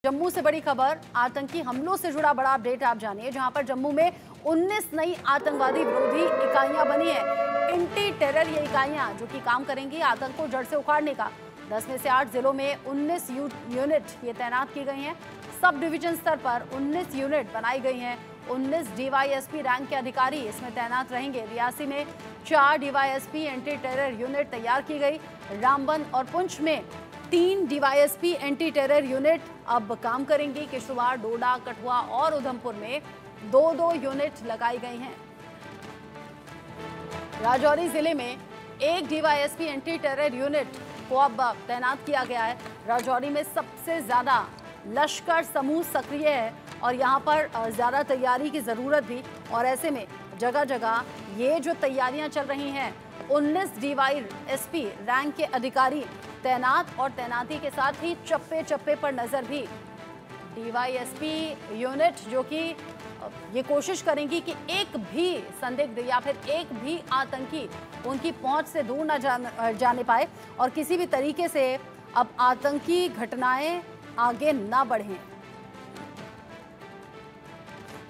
जम्मू से बड़ी खबर, आतंकी हमलों से जुड़ा बड़ा अपडेट आप जानिए, जहां पर जम्मू में 19 नई आतंकवादी विरोधी इकाइयां बनी है। एंटी टेरर ये इकाइयां जो कि काम करेंगी आतंक को जड़ से उखाड़ने का। 10 में से 8 जिलों में 19 यूनिट ये तैनात की गई हैं। सब डिवीजन स्तर पर 19 यूनिट बनाई गई हैं। 19 डीवाईएसपी रैंक के अधिकारी इसमें तैनात रहेंगे। रियासी में 4 डीवाईएसपी एंटी टेरर यूनिट तैयार की गई। रामबन और पुंछ में 3 डीवाईएसपी एंटी टेरर यूनिट अब काम करेंगी। किश्तवाड़, डोडा, कठुआ और उधमपुर में 2-2 यूनिट लगाई गई हैं। राजौरी जिले में 1 डीवाईएसपी एंटी टेरर यूनिट को अब तैनात किया गया है। राजौरी में सबसे ज्यादा लश्कर समूह सक्रिय है और यहाँ पर ज्यादा तैयारी की जरूरत भी, और ऐसे में जगह जगह ये जो तैयारियां चल रही हैं, 19 डीवाईएसपी रैंक के अधिकारी तैनात और तैनाती के साथ ही चप्पे चप्पे पर नजर भी। डीवाईएसपी यूनिट जो कि ये कोशिश करेंगी कि एक भी संदिग्ध या फिर एक भी आतंकी उनकी पहुंच से दूर न जाने पाए और किसी भी तरीके से अब आतंकी घटनाएं आगे ना बढ़ें।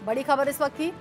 बड़ी खबर इस वक्त की,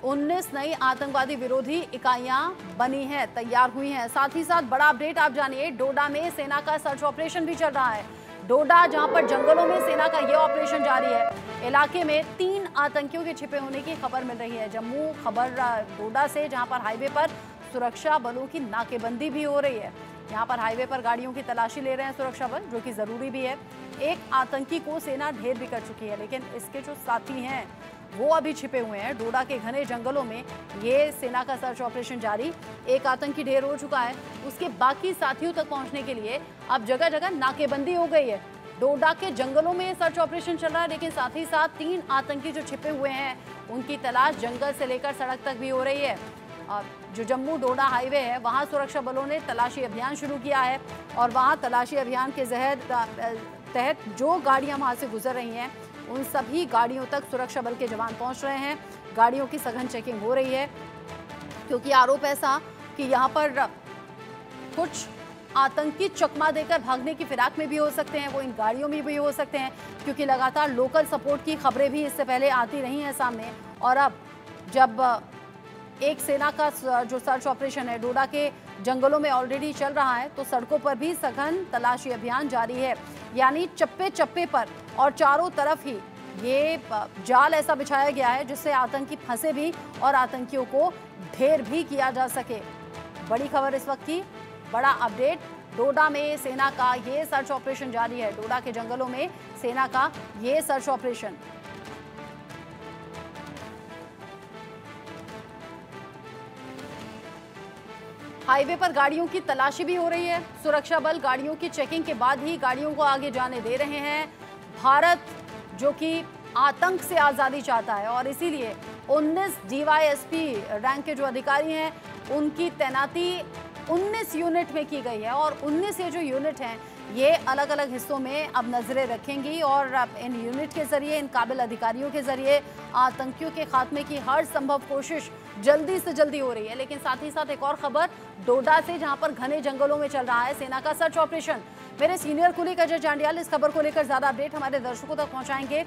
19 नई आतंकवादी विरोधी इकाइयां बनी हैं, तैयार हुई हैं। साथ ही साथ बड़ा अपडेट आप जानिए, डोडा में सेना का सर्च ऑपरेशन भी चल रहा है। डोडा जहां पर जंगलों में सेना का यह ऑपरेशन जारी है। इलाके में 3 आतंकियों के छिपे होने की खबर मिल रही है। जम्मू खबर डोडा से, जहां पर हाईवे पर सुरक्षा बलों की नाकेबंदी भी हो रही है। यहाँ पर हाईवे पर गाड़ियों की तलाशी ले रहे हैं सुरक्षा बल, जो कि जरूरी भी है। एक आतंकी को सेना ढेर भी कर चुकी है, लेकिन इसके जो साथी हैं वो अभी छिपे हुए हैं। डोडा के घने जंगलों में ये सेना का सर्च ऑपरेशन जारी। एक आतंकी ढेर हो चुका है, उसके बाकी साथियों तक पहुंचने के लिए अब जगह जगह नाकेबंदी हो गई है। डोडा के जंगलों में सर्च ऑपरेशन चल रहा है, लेकिन साथ ही साथ 3 आतंकी जो छिपे हुए हैं उनकी तलाश जंगल से लेकर सड़क तक भी हो रही है। जो जम्मू डोडा हाईवे है, वहां सुरक्षा बलों ने तलाशी अभियान शुरू किया है और वहां तलाशी अभियान के तहत जो गाड़ियां वहां से गुजर रही हैं उन सभी गाड़ियों तक सुरक्षा बल के जवान पहुंच रहे हैं। गाड़ियों की सघन चेकिंग हो रही है, क्योंकि आरोप ऐसा कि यहां पर कुछ आतंकी चकमा देकर भागने की फिराक में भी हो सकते हैं, वो इन गाड़ियों में भी हो सकते हैं, क्योंकि लगातार लोकल सपोर्ट की खबरें भी इससे पहले आती रही हैं सामने। और अब जब एक सेना का जो सर्च ऑपरेशन है डोडा के जंगलों में ऑलरेडी चल रहा है, तो सड़कों पर भी सघन तलाशी अभियान जारी है। यानी चप्पे चप्पे पर और चारों तरफ ही ये जाल ऐसा बिछाया गया है जिससे आतंकी फंसे भी और आतंकियों को ढेर भी किया जा सके। बड़ी खबर इस वक्त की, बड़ा अपडेट, डोडा में सेना का ये सर्च ऑपरेशन जारी है। डोडा के जंगलों में सेना का ये सर्च ऑपरेशन। हाईवे पर गाड़ियों की तलाशी भी हो रही है। सुरक्षा बल गाड़ियों की चेकिंग के बाद ही गाड़ियों को आगे जाने दे रहे हैं। भारत जो कि आतंक से आज़ादी चाहता है और इसीलिए 19 डीवाईएसपी रैंक के जो अधिकारी हैं उनकी तैनाती 19 यूनिट में की गई है और 19 ये जो यूनिट हैं ये अलग अलग हिस्सों में अब नजरें रखेंगी और इन यूनिट के जरिए, इन काबिल अधिकारियों के जरिए आतंकियों के खात्मे की हर संभव कोशिश जल्दी से जल्दी हो रही है। लेकिन साथ ही साथ एक और खबर डोडा से, जहां पर घने जंगलों में चल रहा है सेना का सर्च ऑपरेशन। मेरे सीनियर कुलीग अजय जांडियाल इस खबर को लेकर ज्यादा अपडेट हमारे दर्शकों तक पहुंचाएंगे।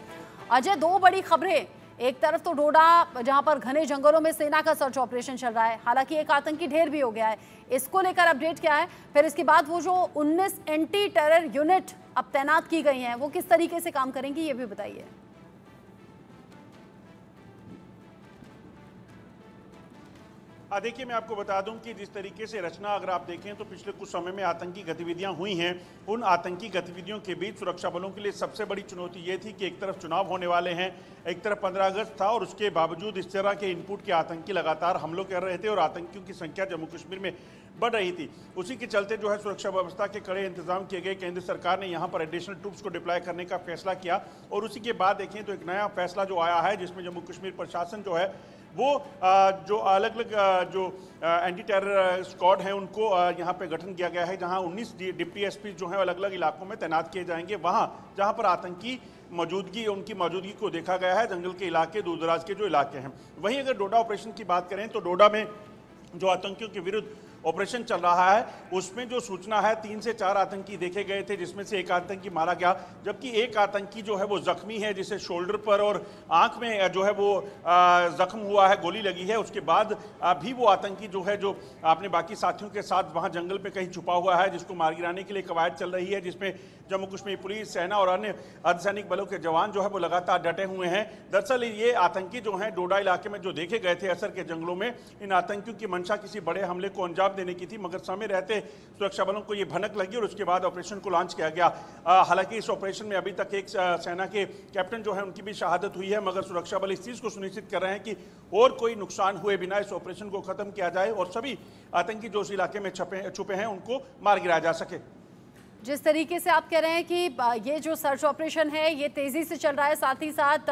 अजय, 2 बड़ी खबरें, एक तरफ तो डोडा जहां पर घने जंगलों में सेना का सर्च ऑपरेशन चल रहा है, हालांकि एक आतंकी ढेर भी हो गया है, इसको लेकर अपडेट क्या है? फिर इसके बाद वो जो 19 एंटी टेरर यूनिट अब तैनात की गई हैं वो किस तरीके से काम करेंगी, ये भी बताइए। देखिए, मैं आपको बता दूं कि जिस तरीके से रचना अगर आप देखें तो पिछले कुछ समय में आतंकी गतिविधियां हुई हैं। उन आतंकी गतिविधियों के बीच सुरक्षा बलों के लिए सबसे बड़ी चुनौती ये थी कि एक तरफ चुनाव होने वाले हैं, एक तरफ 15 अगस्त था और उसके बावजूद इस तरह के इनपुट के आतंकी लगातार हमलों कर रहे थे और आतंकियों की संख्या जम्मू कश्मीर में बढ़ रही थी। उसी के चलते जो है सुरक्षा व्यवस्था के कड़े इंतजाम किए गए। केंद्र सरकार ने यहाँ पर एडिशनल ट्रूप्स को डिप्लॉय करने का फैसला किया और उसी के बाद देखें तो एक नया फैसला जो आया है जिसमें जम्मू कश्मीर प्रशासन जो है वो जो अलग अलग जो एंटी टेरर स्क्वाड हैं उनको यहाँ पे गठन किया गया है, जहाँ 19 डिप्टी एसपी जो हैं अलग अलग इलाकों में तैनात किए जाएंगे। वहाँ जहाँ पर आतंकी मौजूदगी, उनकी मौजूदगी को देखा गया है, जंगल के इलाके, दूर दराज के जो इलाके हैं। वहीं अगर डोडा ऑपरेशन की बात करें तो डोडा में जो आतंकियों के विरुद्ध ऑपरेशन चल रहा है उसमें जो सूचना है 3 से 4 आतंकी देखे गए थे, जिसमें से एक आतंकी मारा गया, जबकि एक आतंकी जो है वो जख्मी है, जिसे शोल्डर पर और आंख में जो है वो जख्म हुआ है, गोली लगी है। उसके बाद भी वो आतंकी जो है, जो अपने बाकी साथियों के साथ वहां जंगल में कहीं छुपा हुआ है, जिसको मार गिराने के लिए कवायद चल रही है, जिसमें जम्मू कश्मीर पुलिस, सेना और अन्य अर्धसैनिक बलों के जवान जो है वो लगातार डटे हुए हैं। दरअसल ये आतंकी जो हैं डोडा इलाके में जो देखे गए थे असर के जंगलों में, इन आतंकियों की मंशा किसी बड़े हमले को अंजाम देने की थी, मगर समय रहते सुरक्षा बलों को ये भनक लगी और उसके बाद ऑपरेशन को लॉन्च किया गया। हालांकि इस ऑपरेशन में अभी तक एक सेना के कैप्टन जो है उनकी भी शहादत हुई है, मगर सुरक्षा बल इस चीज को सुनिश्चित कर रहे हैं कि और कोई नुकसान हुए बिना इस ऑपरेशन को खत्म किया जाए और सभी आतंकी जो उस इलाके में छुपे हैं उनको मार गिराया जा सके। जिस तरीके से आप कह रहे हैं कि ये जो सर्च ऑपरेशन है ये तेजी से चल रहा है, साथ ही साथ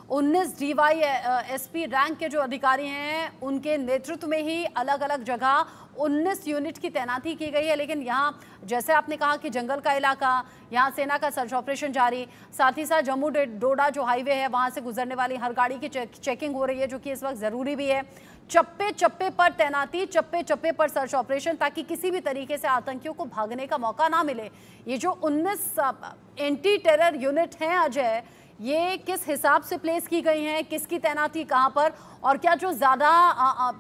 19 DYSP रैंक के जो अधिकारी हैं उनके नेतृत्व में ही अलग अलग जगह 19 यूनिट की तैनाती की गई है, लेकिन यहाँ जैसे आपने कहा कि जंगल का इलाका, यहाँ सेना का सर्च ऑपरेशन जारी, साथ ही साथ जम्मू डोडा जो हाईवे है वहाँ से गुजरने वाली हर गाड़ी की चेकिंग हो रही है, जो कि इस वक्त ज़रूरी भी है। चप्पे चप्पे पर तैनाती, चप्पे चप्पे पर सर्च ऑपरेशन, ताकि किसी भी तरीके से आतंकियों को भागने का मौका ना मिले। ये जो 19 एंटी टेरर यूनिट हैं अजय, ये किस हिसाब से प्लेस की गई हैं, किसकी तैनाती कहां पर, और क्या जो ज़्यादा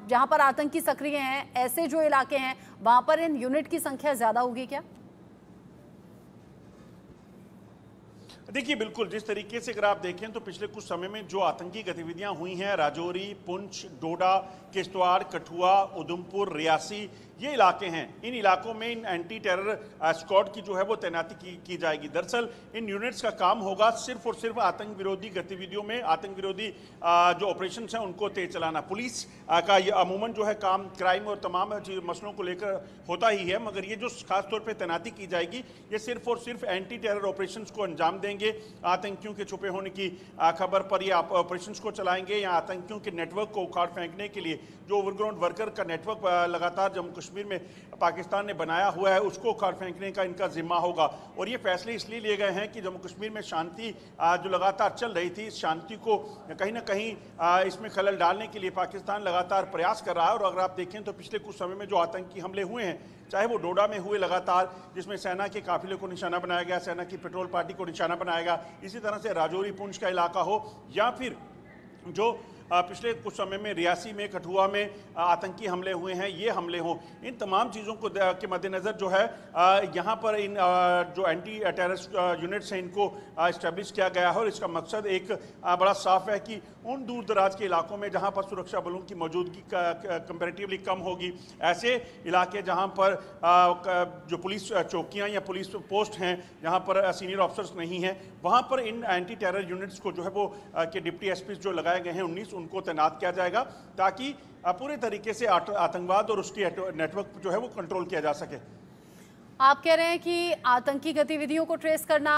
जहां पर आतंकी सक्रिय हैं ऐसे जो इलाके हैं वहां पर इन यूनिट की संख्या ज़्यादा होगी क्या? देखिए बिल्कुल, जिस तरीके से अगर आप देखें तो पिछले कुछ समय में जो आतंकी गतिविधियां हुई हैं, राजौरी, पुंछ, डोडा, किश्तवाड़, कठुआ, उधमपुर, रियासी, ये इलाके हैं। इन इलाकों में इन एंटी टेरर स्क्वाड की जो है वो तैनाती की जाएगी। दरअसल इन यूनिट्स का काम होगा सिर्फ और सिर्फ आतंक विरोधी गतिविधियों में, आतंक विरोधी जो ऑपरेशन हैं उनको तेज चलाना। पुलिस का ये अमूमन जो है काम क्राइम और तमाम मसलों को लेकर होता ही है, मगर ये जो खासतौर पर तैनाती की जाएगी ये सिर्फ और सिर्फ एंटी टेरर ऑपरेशन को अंजाम देंगे। आतंकियों के छुपे होने की खबर पर ये ऑपरेशन को चलाएंगे, या आतंकियों के नेटवर्क को उखाड़ फेंकने के लिए जो ओवरग्राउंड वर्कर का नेटवर्क लगातार जम्मू कश्मीर में पाकिस्तान ने बनाया हुआ है उसको उखाड़ फेंकने का इनका जिम्मा होगा। और ये फैसले इसलिए लिए गए हैं कि जम्मू कश्मीर में शांति जो लगातार चल रही थी, इस शांति को कहीं ना कहीं इसमें खलल डालने के लिए पाकिस्तान लगातार प्रयास कर रहा है। और अगर आप देखें तो पिछले कुछ समय में जो आतंकी हमले हुए हैं, चाहे वो डोडा में हुए लगातार, जिसमें सेना के काफिले को निशाना बनाया गया, सेना की पेट्रोल पार्टी को निशाना बनाया गया, इसी तरह से राजौरी पुंछ का इलाका हो, या फिर जो पिछले कुछ समय में रियासी में, कठुआ में आतंकी हमले हुए हैं, ये हमले हों, इन तमाम चीज़ों को के मद्देनज़र जो है यहाँ पर इन जो एंटी टेररिस्ट यूनिट्स हैं इनको इस्टेब्लिश किया गया है। और इसका मकसद एक बड़ा साफ है कि उन दूर दराज के इलाकों में जहाँ पर सुरक्षा बलों की मौजूदगी कंपैरेटिवली कम होगी, ऐसे इलाके जहाँ पर जो पुलिस चौकियाँ या पुलिस पोस्ट हैं जहाँ पर सीनियर ऑफिसर्स नहीं हैं, वहाँ पर इन एंटी टेरर यूनिट्स को जो है वो के डिप्टी एसपी जो लगाए गए हैं 19, उनको तैनात किया जाएगा, ताकि पूरे तरीके से आतंकवाद और उसकी नेटवर्क जो है वो कंट्रोल किया जा सके। आप कह रहे हैं कि आतंकी गतिविधियों को ट्रेस करना,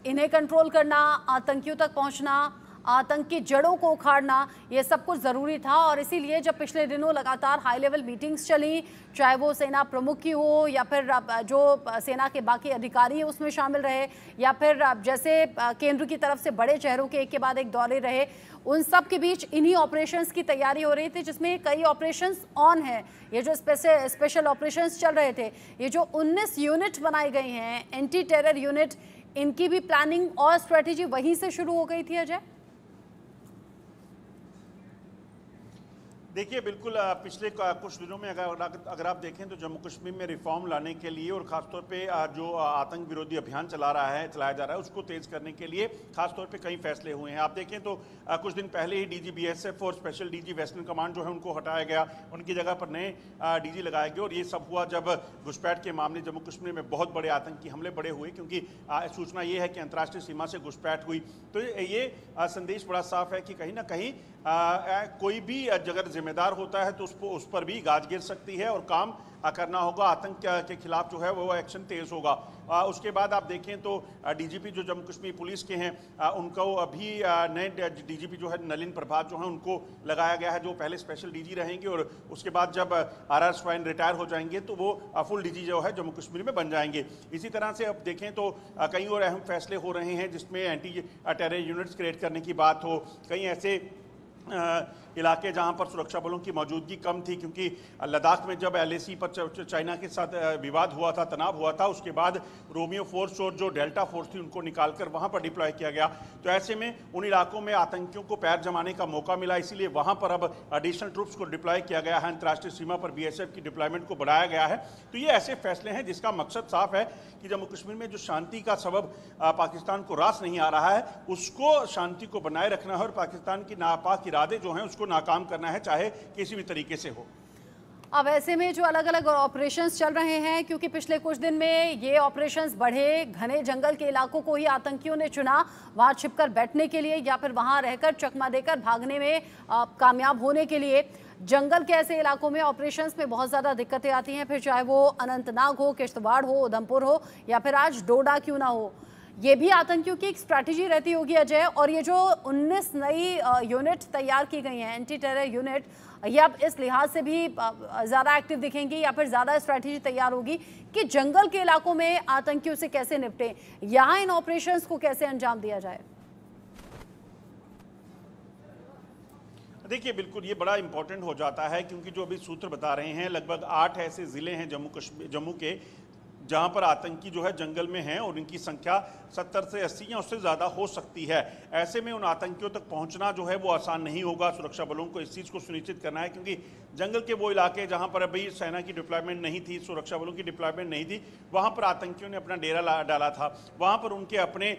इन्हें कंट्रोल करना, आतंकियों तक पहुंचना, आतंक की जड़ों को उखाड़ना, ये सब कुछ ज़रूरी था। और इसीलिए जब पिछले दिनों लगातार हाई लेवल मीटिंग्स चली, चाहे वो सेना प्रमुख की हो या फिर जो सेना के बाकी अधिकारी उसमें शामिल रहे, या फिर जैसे केंद्र की तरफ से बड़े चेहरों के एक के बाद एक दौरे रहे, उन सब के बीच इन्हीं ऑपरेशंस की तैयारी हो रही थी, जिसमें कई ऑपरेशंस ऑन हैं। ये जो स्पेशल ऑपरेशंस चल रहे थे, ये जो 19 यूनिट बनाई गई हैं एंटी टेरर यूनिट, इनकी भी प्लानिंग और स्ट्रेटेजी वहीं से शुरू हो गई थी अजय? देखिए बिल्कुल, पिछले कुछ दिनों में अगर आप देखें तो जम्मू कश्मीर में रिफॉर्म लाने के लिए और ख़ासतौर पे जो आतंक विरोधी अभियान चलाया जा रहा है उसको तेज़ करने के लिए ख़ासतौर पे कई फैसले हुए हैं। आप देखें तो कुछ दिन पहले ही DG BSF और स्पेशल DG वेस्टर्न कमांड जो है उनको हटाया गया, उनकी जगह पर नए DG लगाए गए। और ये सब हुआ जब घुसपैठ के मामले जम्मू कश्मीर में बहुत बड़े आतंकी हमले बड़े हुए, क्योंकि सूचना ये है कि अंतर्राष्ट्रीय सीमा से घुसपैठ हुई। तो ये संदेश बड़ा साफ है कि कहीं ना कहीं कोई भी अगर जिम्मेदार होता है तो उस पर भी गाज गिर सकती है और काम करना होगा। आतंक के खिलाफ जो है वो एक्शन तेज होगा। उसके बाद आप देखें तो DGP जो जम्मू कश्मीर पुलिस के हैं उनको अभी नए DGP जो है नलिन प्रभात जो है उनको लगाया गया है, जो पहले स्पेशल DG रहेंगे, और उसके बाद जब RR स्वाइन रिटायर हो जाएंगे तो वो फुल DG जो है जम्मू कश्मीर में बन जाएंगे। इसी तरह से अब देखें तो कई और अहम फैसले हो रहे हैं, जिसमें एंटी टेरर यूनिट्स क्रिएट करने की बात हो, कई ऐसे इलाके जहां पर सुरक्षा बलों की मौजूदगी कम थी, क्योंकि लद्दाख में जब LAC पर चाइना के साथ विवाद हुआ था, तनाव हुआ था, उसके बाद रोमियो फोर्स और जो डेल्टा फोर्स थी उनको निकालकर वहां पर डिप्लॉय किया गया। तो ऐसे में उन इलाकों में आतंकियों को पैर जमाने का मौका मिला, इसीलिए वहां पर अब एडिशनल ट्रूप्स को डिप्लॉय किया गया है। अंतर्राष्ट्रीय सीमा पर BSF की डिप्लॉयमेंट को बढ़ाया गया है। तो ये ऐसे फैसले हैं जिसका मकसद साफ है कि जम्मू कश्मीर में जो शांति का सबब पाकिस्तान को रास नहीं आ रहा है, उसको शांति को बनाए रखना है और पाकिस्तान की नापाक इरादे जो हैं उसको नाकाम करना है, चाहे किसी भी तरीके से हो। अब ऐसे में जो अलग अलग ऑपरेशंस चल रहे हैं, क्योंकि पिछले कुछ दिन में ये ऑपरेशंस बढ़े, घने जंगल के इलाकों को ही आतंकियों ने चुना वहां छिपकर बैठने के लिए या फिर वहां रहकर चकमा देकर भागने में कामयाब होने के लिए। जंगल के ऐसे इलाकों में ऑपरेशंस में बहुत ज़्यादा दिक्कतें आती हैं, फिर चाहे वो अनंतनाग हो, किश्तवाड़ हो, उधमपुर हो या फिर आज डोडा क्यों ना हो। ये भी आतंकियों की एक स्ट्रैटेजी रहती होगी अजय। और ये जो 19 नई यूनिट तैयार की गई हैं, एंटी टेरर यूनिट, ये अब इस लिहाज से भी ज़्यादा एक्टिव दिखेंगी या फिर ज़्यादा स्ट्रैटेजी तैयार होगी कि जंगल के इलाकों में आतंकियों से कैसे निपटें, यहाँ इन ऑपरेशंस को कैसे अंजाम दिया जाए। देखिए, बिल्कुल ये बड़ा इंपॉर्टेंट हो जाता है, क्योंकि जो अभी सूत्र बता रहे हैं लगभग 8 ऐसे ज़िले हैं जम्मू के जहां पर आतंकी जो है जंगल में हैं और इनकी संख्या 70 से 80 या उससे ज़्यादा हो सकती है। ऐसे में उन आतंकियों तक पहुंचना जो है वो आसान नहीं होगा। सुरक्षा बलों को इस चीज़ को सुनिश्चित करना है, क्योंकि जंगल के वो इलाके जहां पर अभी सेना की डिप्लॉयमेंट नहीं थी, सुरक्षा बलों की डिप्लॉयमेंट नहीं थी, वहां पर आतंकियों ने अपना डेरा डाला था। वहां पर उनके अपने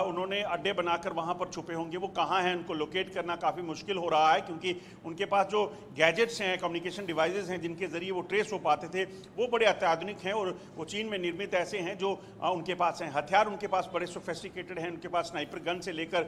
उन्होंने अड्डे बनाकर वहां पर छुपे होंगे। वो कहाँ हैं उनको लोकेट करना काफ़ी मुश्किल हो रहा है, क्योंकि उनके पास जो गैजेट्स हैं, कम्युनिकेशन डिवाइसेज हैं जिनके ज़रिए वो ट्रेस हो पाते थे, वो बड़े अत्याधुनिक हैं और वो चीन में निर्मित ऐसे हैं जो उनके पास हैं। हथियार उनके पास बड़े सोफिस्टिकेटेड हैं, उनके पास स्नाइपर गन से लेकर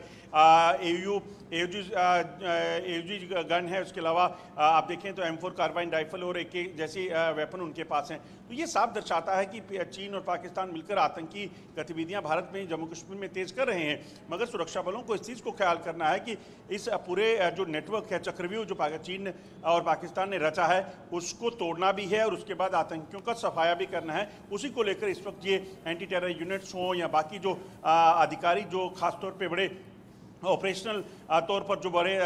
AUG गन है। उसके अलावा आप देखें तो M4 कार्बाइन राइफल और AK जैसी वेपन उनके पास हैं। तो ये साफ दर्शाता है कि चीन और पाकिस्तान मिलकर आतंकी गतिविधियां भारत में, जम्मू कश्मीर में तेज कर रहे हैं। मगर सुरक्षा बलों को इस चीज़ को ख्याल करना है कि इस पूरे जो नेटवर्क है, चक्रव्यूह जो चीन और पाकिस्तान ने रचा है, उसको तोड़ना भी है और उसके बाद आतंकियों का सफाया भी करना है। उसी को लेकर इस वक्त ये एंटी टेरर यूनिट्स हों या बाकी जो अधिकारी जो खासतौर पे बड़े ऑपरेशनल तौर पर जो बड़े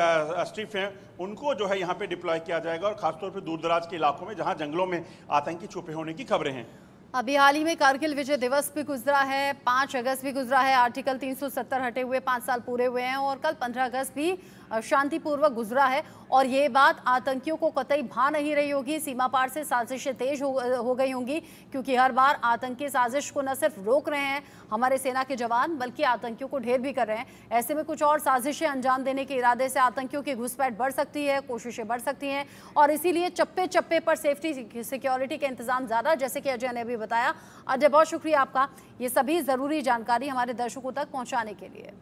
स्टिफ हैं, उनको जो है यहाँ पे डिप्लॉय किया जाएगा, और खासतौर पे दूर दराज के इलाकों में जहाँ जंगलों में आतंकी छुपे होने की खबरें हैं। अभी हाल ही में कारगिल विजय दिवस भी गुजरा है, 5 अगस्त भी गुजरा है, आर्टिकल 370 हटे हुए 5 साल पूरे हुए हैं और कल 15 अगस्त भी शांतिपूर्वक गुजरा है। और ये बात आतंकियों को कतई भा नहीं रही होगी, सीमा पार से साजिशें तेज हो गई होंगी, क्योंकि हर बार आतंकी साजिश को न सिर्फ रोक रहे हैं हमारे सेना के जवान, बल्कि आतंकियों को ढेर भी कर रहे हैं। ऐसे में कुछ और साजिशें अंजाम देने के इरादे से आतंकियों की घुसपैठ बढ़ सकती है, कोशिशें बढ़ सकती हैं, और इसीलिए चप्पे चप्पे पर सेफ्टी सिक्योरिटी के इंतजाम ज़्यादा, जैसे कि अजय ने अभी बताया। अजय, बहुत शुक्रिया आपका ये सभी ज़रूरी जानकारी हमारे दर्शकों तक पहुँचाने के लिए।